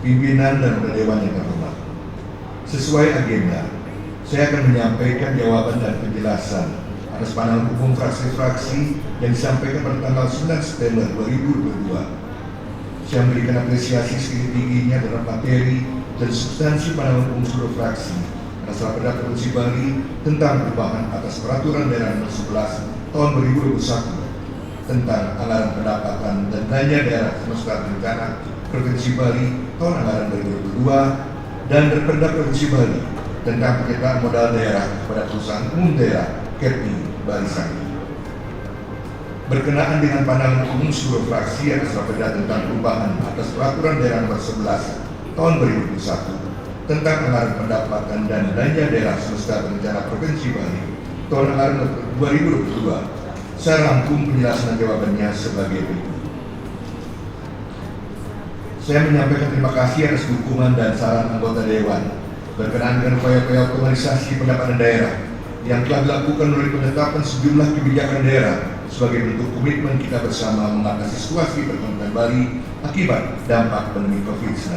pimpinan dan anggota dewan yang terhormat. Sesuai agenda, saya akan menyampaikan jawaban dan penjelasan atas pandangan umum fraksi-fraksi yang disampaikan pada tanggal 9 September 2022. Saya memberikan apresiasi setinggi-tingginya terhadap materi dan substansi pandangan umum seluruh fraksi atas raperda Provinsi Bali tentang perubahan atas Peraturan Daerah Nomor 11 Tahun 2021 tentang anggaran pendapatan dan belanja daerah semesta rencana Provinsi Bali tahun anggaran 2022 dan Raperda Provinsi Bali tentang penyertaan modal daerah kepada perusahaan umum daerah KEPI Bali Sanggi. Berkenaan dengan pandangan umum seluruh fraksi atas raperda tentang perubahan atas Peraturan Daerah Nomor 11 Tahun 2021 tentang anggaran pendapatan dan belanja daerah semesta rencana Provinsi Bali tahun anggaran 2022, saya rangkum penjelasan jawabannya sebagai berikut. Saya menyampaikan terima kasih atas dukungan dan saran anggota Dewan berkenaan dengan upaya-upaya optimalisasi pendapatan daerah yang telah dilakukan melalui penetapan sejumlah kebijakan daerah sebagai bentuk komitmen kita bersama mengatasi situasi perekonomian Bali akibat dampak pandemi COVID-19.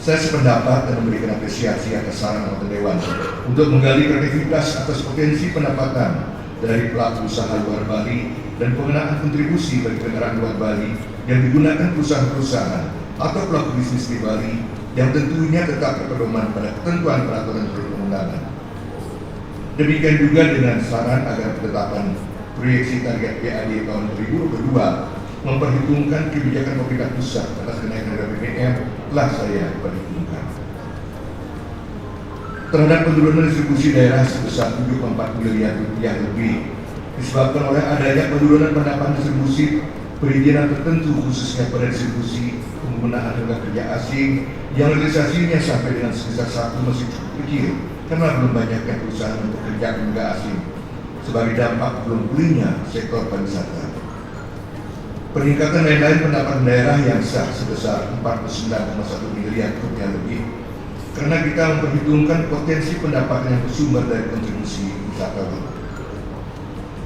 Saya sependapat dan memberikan apresiasi atas saran anggota Dewan untuk menggali kreativitas atas potensi pendapatan dari pelaku usaha luar Bali dan pengenaan kontribusi bagi kendaraan luar Bali yang digunakan perusahaan-perusahaan atau pelaku bisnis di Bali yang tentunya tetap berpedoman pada ketentuan peraturan perundang-undangan. Demikian juga dengan saran agar penetapan proyeksi target PAD tahun 2022 memperhitungkan kebijakan pemerintah pusat atas kenaikan harga BBM telah saya perhitungkan. Terhadap penurunan distribusi daerah sebesar 7,4 miliar rupiah lebih disebabkan oleh adanya penurunan pendapatan distribusi perizinan tertentu khususnya pada distribusi penggunaan tenaga kerja asing yang realisasinya sampai dengan sebesar 1 masih cukup kecil karena belum banyaknya perusahaan untuk kerja tenaga asing sebagai dampak belum pulihnya sektor pariwisata. Peningkatan lain-lain pendapatan daerah yang sah sebesar 49,1 miliar rupiah lebih karena kita memperhitungkan potensi pendapatan yang bersumber dari kontribusi wisatawan.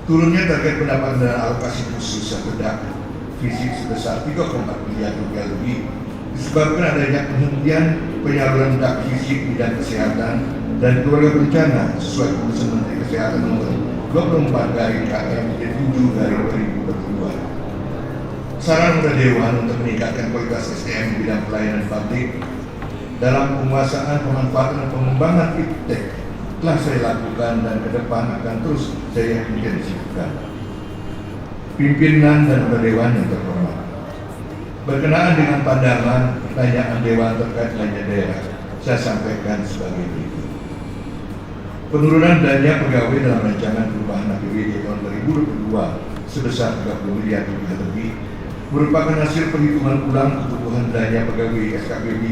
Turunnya target pendapatan dan alokasi khusus sepedak fisik sebesar 3,4 miliar rupiah lebih disebabkan adanya penghentian penyaluran dak fisik bidang kesehatan dan keluarga berencana sesuai keputusan Menteri Kesehatan nomor 24/KM-7/2022. Saran anggota Dewan untuk meningkatkan kualitas SDM di bidang pelayanan publik dalam penguasaan pemanfaatan dan pengembangan iptek telah saya lakukan dan ke depan akan terus saya intensifkan. Pimpinan dan anggota Dewan yang terhormat, berkenaan dengan pandangan pertanyaan Dewan terkait belanja daerah, saya sampaikan sebagai berikut. Penurunan belanja pegawai dalam rancangan perubahan APBD tahun 2022 sebesar 30 miliar rupiah lebih merupakan hasil perhitungan ulang kebutuhan belanja pegawai SKPD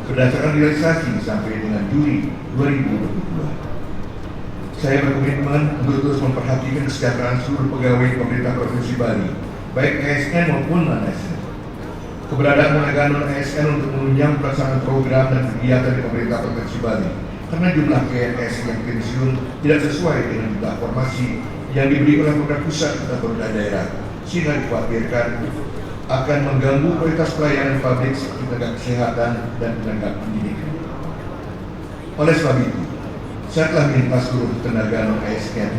berdasarkan realisasi sampai dengan Juli 2022. Saya berkomitmen untuk terus memperhatikan kesejahteraan seluruh pegawai pemerintah Provinsi Bali, baik ASN maupun non-ASN. Keberadaan tenaga non-ASN untuk menunjang pelaksanaan program dan kegiatan di pemerintah Provinsi Bali, karena jumlah PNS yang pensiun tidak sesuai dengan jumlah formasi yang diberi oleh pemerintah pusat atau pemerintah daerah, sehingga dikhawatirkan akan mengganggu kualitas pelayanan publik seperti tenaga kesehatan dan tenaga pendidikan. Oleh sebab itu, saya telah minta seluruh tenaga non-ASN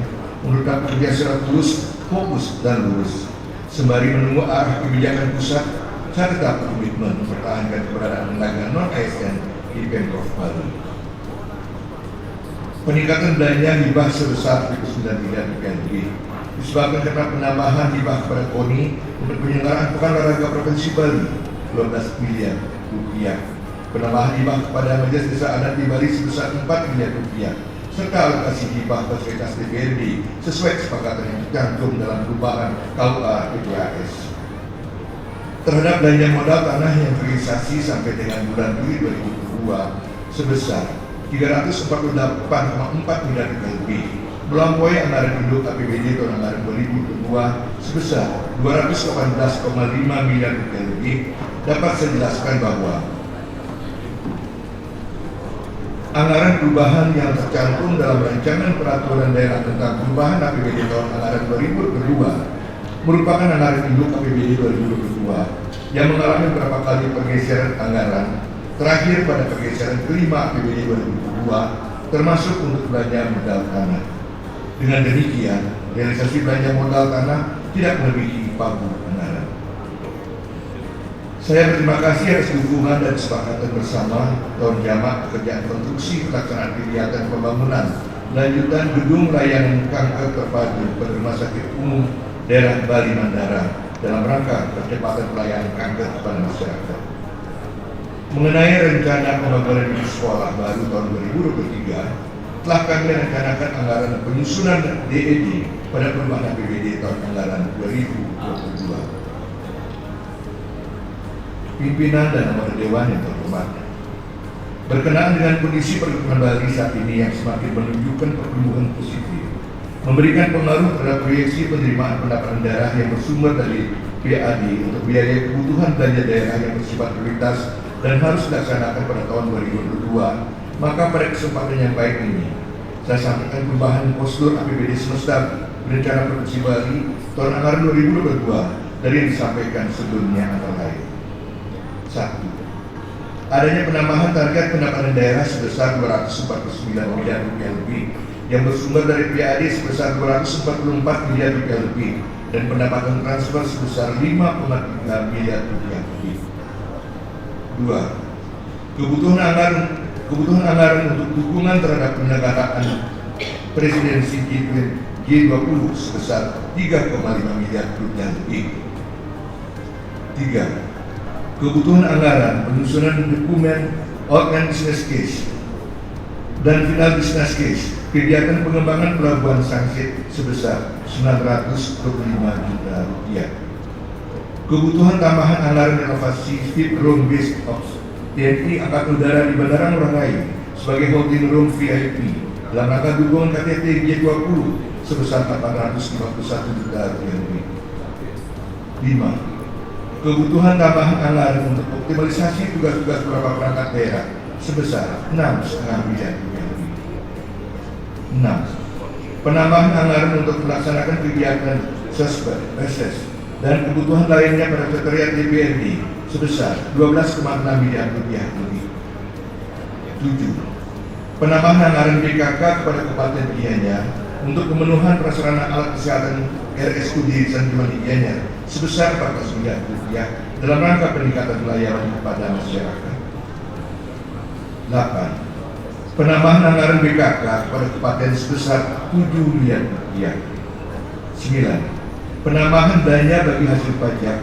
untuk tetap bekerja secara tulus, fokus, dan lurus. Sembari menunggu arah kebijakan pusat, saya tetap berkomitmen mempertahankan keberadaan tenaga non-ASN di Pemprov Bali. Peningkatan belanja hibah sebesar 9 miliar rupiah lebih disebabkan karena penambahan hibah kepada KONI untuk penyelenggaraan Pekan Olahraga Provinsi Bali 12 miliar rupiah, penambahan hibah kepada Majelis Desa Adat di Bali sebesar 4 miliar rupiah, serta alokasi hibah fasilitas DPRD sesuai kesepakatan yang tercantum dalam perubahan KUA PPAS. Terhadap belanja modal tanah yang terrealisasi sampai dengan bulan Juli 2022 sebesar 348,4 miliar rupiah lebih, melampaui anggaran induk APBD tahun anggaran 2022 sebesar 218,5 miliar rupiah lebih, dapat saya jelaskan bahwa anggaran perubahan yang tercantum dalam rancangan peraturan daerah tentang perubahan APBD tahun anggaran 2022 merupakan anggaran induk APBD 2022 yang mengalami beberapa kali pergeseran anggaran, terakhir pada pergeseran kelima APBD 2022 termasuk untuk belanja modal tanah. Dengan demikian, realisasi belanja modal tanah tidak melebihi pagu anggaran. Saya berterima kasih atas dukungan dan kesepakatan bersama tahun jamak pekerjaan konstruksi pelaksanaan kegiatan pembangunan lanjutan gedung layanan kanker terpadu pada Rumah Sakit Umum Daerah Bali Mandara dalam rangka percepatan pelayanan kanker kepada masyarakat. Mengenai rencana pembangunan di sekolah baru tahun 2023, telah kami rencanakan anggaran penyusunan DED pada perubahan APBD tahun anggaran 2022. Pimpinan dan anggota dewan yang terhormat, berkenaan dengan kondisi perekonomian Bali saat ini yang semakin menunjukkan pertumbuhan positif, memberikan pengaruh terhadap proyeksi penerimaan pendapatan daerah yang bersumber dari PAD untuk biaya kebutuhan belanja daerah yang bersifat prioritas dan harus dilaksanakan pada tahun 2022, maka pada kesempatan yang baik ini, saya sampaikan perubahan postur APBD semesta berencana Provinsi Bali tahun anggaran 2022 dari yang disampaikan sebelumnya antara lain. 1. Adanya penambahan target pendapatan daerah sebesar 249 miliar rupiah lebih yang bersumber dari PAD sebesar 244 miliar rupiah lebih dan pendapatan transfer sebesar 5,3 miliar rupiah lebih. 2. Kebutuhan anggaran untuk dukungan terhadap penyelenggaraan presidensi G20 sebesar 3,5 miliar rupiah lebih. 3. Kebutuhan anggaran penyusunan dokumen outline business case dan final business case kegiatan pengembangan pelabuhan Sangsit sebesar 925 juta rupiah. Kebutuhan tambahan anggaran renovasi fit room base of TNI Angkatan Udara di Bandara Ngurah Rai sebagai holding room VIP dalam rangka dukungan KTT G20 sebesar 851 juta rupiah lebih. 5. Kebutuhan tambahan anggaran untuk optimalisasi tugas-tugas beberapa perangkat daerah sebesar 6,5 miliar rupiah lebih. 6. Penambahan anggaran untuk melaksanakan kegiatan sesber, reses, dan kebutuhan lainnya pada sekretariat DPRD sebesar 12,6 miliar rupiah lebih. 7. Penambahan anggaran BKK kepada Kabupaten Gianyar untuk pemenuhan prasarana alat kesehatan RSUD Sanjuan Gianyar sebesar 14 miliar rupiah dalam rangka peningkatan pelayanan kepada masyarakat. 8. Penambahan anggaran BKK kepada Kabupaten sebesar 7 miliar rupiah. 9. Penambahan dana bagi hasil pajak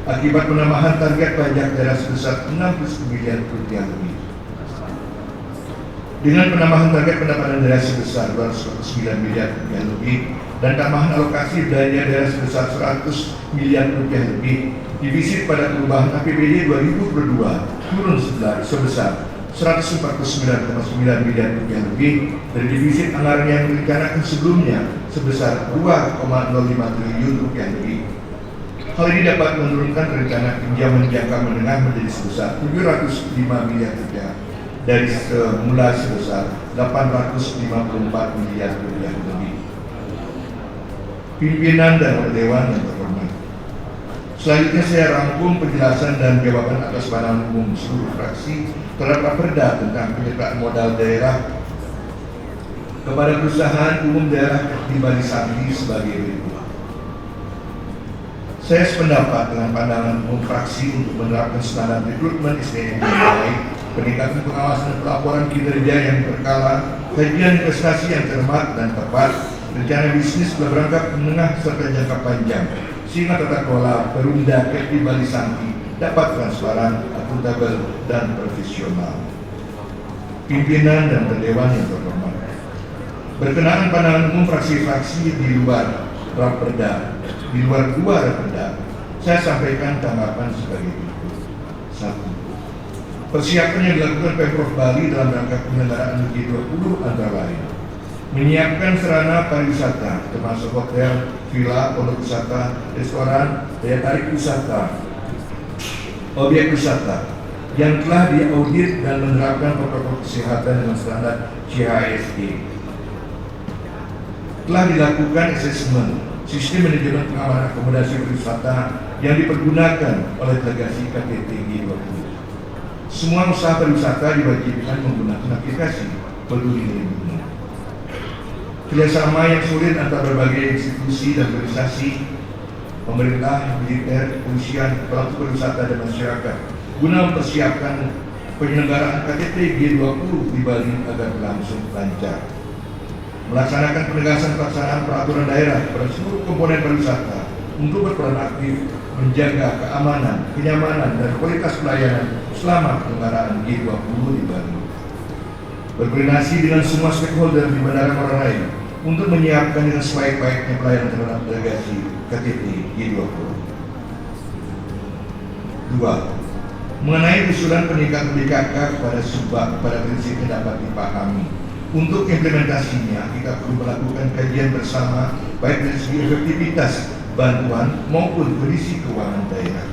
akibat penambahan target pajak daerah sebesar 60 miliar rupiah lebih. Dengan penambahan target pendapatan daerah sebesar 209 miliar rupiah lebih dan tambahan alokasi belanja daerah sebesar 100 miliar rupiah lebih, divisit pada perubahan APBD 2022 turun sebesar 149,9 miliar rupiah lebih dari defisit anggaran yang direncanakan sebelumnya sebesar 2,05 triliun rupiah lebih. Hal ini dapat menurunkan rencana pinjaman jangka menengah menjadi sebesar 705 miliar rupiah dari semula sebesar 854 miliar rupiah lebih. Pimpinan dan dewan yang terhormat, selanjutnya saya rangkum penjelasan dan jawaban atas pandangan umum seluruh fraksi terhadap Raperda tentang penyertaan modal daerah kepada perusahaan umum daerah di Bali Sandi sebagai berikut. Saya sependapat dengan pandangan umum fraksi untuk menerapkan standar rekrutmen SDM yang baik, peningkatan pengawasan dan pelaporan kinerja yang berkala, kajian investasi yang cermat dan tepat, rencana bisnis berangkat menengah serta jangka panjang, sehingga tata kelola Perumda di Bali Sandi dapat transparan, akuntabel, dan profesional. Pimpinan dan dewan yang terhormat, berkenaan pandangan umum fraksi-fraksi di luar Raperda, di luar dua Raperda, saya sampaikan tanggapan sebagai berikut. 1. Persiapan yang dilakukan Pemprov Bali dalam rangka penyelenggaraan G20 antara lain menyiapkan sarana pariwisata termasuk hotel, villa, pondok wisata, restoran, daya tarik wisata, objek wisata yang telah diaudit dan menerapkan protokol kesehatan dengan standar CHSE. Telah dilakukan asesmen sistem manajemen pengamanan akomodasi berwisata yang dipergunakan oleh delegasi KTT G20. Semua usaha pariwisata diwajibkan menggunakan aplikasi Peduli Lindungi. Kerjasama yang sulit antara berbagai institusi dan organisasi, pemerintah, militer, kepolisian, pelaku pariwisata dan masyarakat guna mempersiapkan penyelenggaraan KTT G20 di Bali agar berlangsung lancar. Melaksanakan penegasan pelaksanaan peraturan daerah pada seluruh komponen pariwisata untuk berperan aktif menjaga keamanan, kenyamanan, dan kualitas pelayanan selama penyelenggaraan G20 di Bali. Berkoordinasi dengan semua stakeholder di Bandara Ngurah Rai untuk menyiapkan dengan sebaik-baiknya pelayanan terhadap delegasi KTT G20. 2. Mengenai usulan peningkatan BKK pada prinsip yang dapat dipahami. Untuk implementasinya, kita perlu melakukan kajian bersama baik dari segi efektivitas bantuan maupun kondisi keuangan daerah.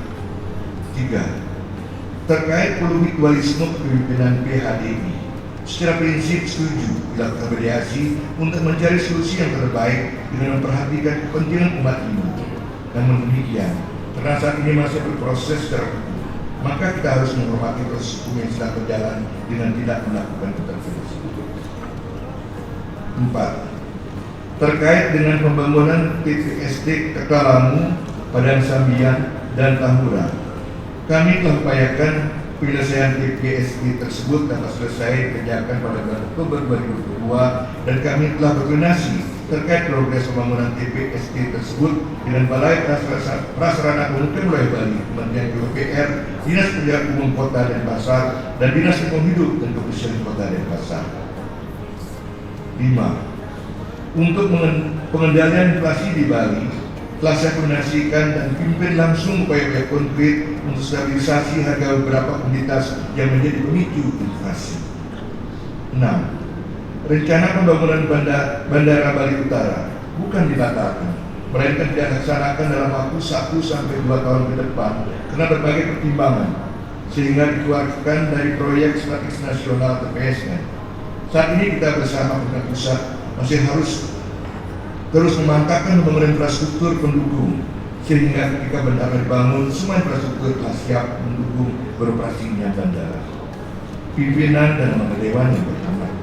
3. Terkait mutualisme kepemimpinan PHDI, secara prinsip setuju dilakukan mediasi untuk mencari solusi yang terbaik dengan memperhatikan kepentingan umat ini. Namun demikian, karena saat ini masih berproses secara hukum, maka kita harus menghormati proses hukum yang sedang berjalan dengan tidak melakukan intervensi. 4. Terkait dengan pembangunan TPSD Ketalamu, Padang Sambian, dan Tahura, kami telah upayakan penyelesaian TPSD tersebut dapat selesai dikerjakan pada bulan Oktober 2022 dan kami telah berkoordinasi terkait progres pembangunan TPSD tersebut dengan Balai Prasarana Umum Wilayah Bali, Kementerian PUPR, Dinas Pekerjaan Umum Kota Denpasar, dan Dinas Lingkungan Hidup dan Kebersihan Kota Denpasar. 5. Untuk pengendalian inflasi di Bali, telah saya koordinasikan dan pimpin langsung upaya-upaya konkret untuk stabilisasi harga beberapa komoditas yang menjadi pemicu inflasi. 6. Rencana pembangunan Bandara Bali Utara bukan dibatalkan, melainkan dilaksanakan dalam waktu 1 sampai 2 tahun ke depan karena berbagai pertimbangan, sehingga dikeluarkan dari proyek strategis nasional TPSN. Saat ini kita bersama pemerintah pusat masih harus terus memantapkan pembangunan infrastruktur pendukung, sehingga ketika bandara dibangun, semua infrastruktur telah siap mendukung beroperasinya bandara. Pimpinan dan anggota dewan yang berhormat,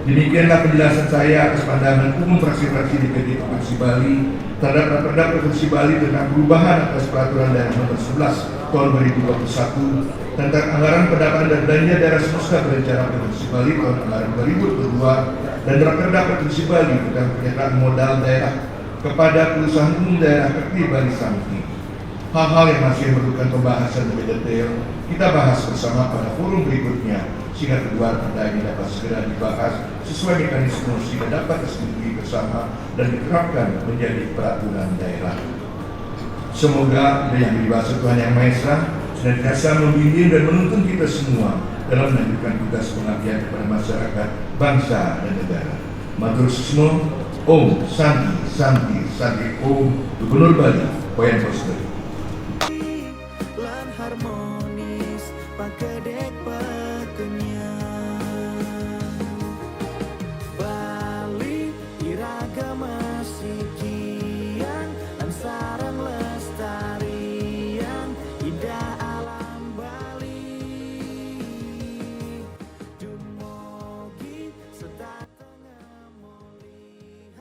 demikianlah penjelasan saya atas pandangan umum fraksi-fraksi DPD Provinsi Bali terhadap Raperda Provinsi Bali tentang perubahan atas Peraturan Daerah Nomor 11 Tahun 2021 tentang anggaran pendapatan dan belanja daerah semesta berencana Provinsi Bali tahun anggaran 2022 dan Raperda Provinsi Bali tentang penyertaan modal daerah kepada perusahaan umum daerah seperti Bali Samti. Hal-hal yang masih memerlukan pembahasan lebih detail kita bahas bersama pada forum berikutnya, sehingga kedua perda ini dapat segera dibahas sesuai mekanisme sehingga dapat disetujui bersama dan diterapkan menjadi peraturan daerah. Semoga Yang Dibahas Tuhan Yang Maha Esa senantiasa membimbing dan menuntun kita semua dalam melanjutkan tugas pengabdian kepada masyarakat, bangsa, dan negara. Matur Susmo, Om Santi Santi Santi Om, Gubernur Bali, Wayan Poster.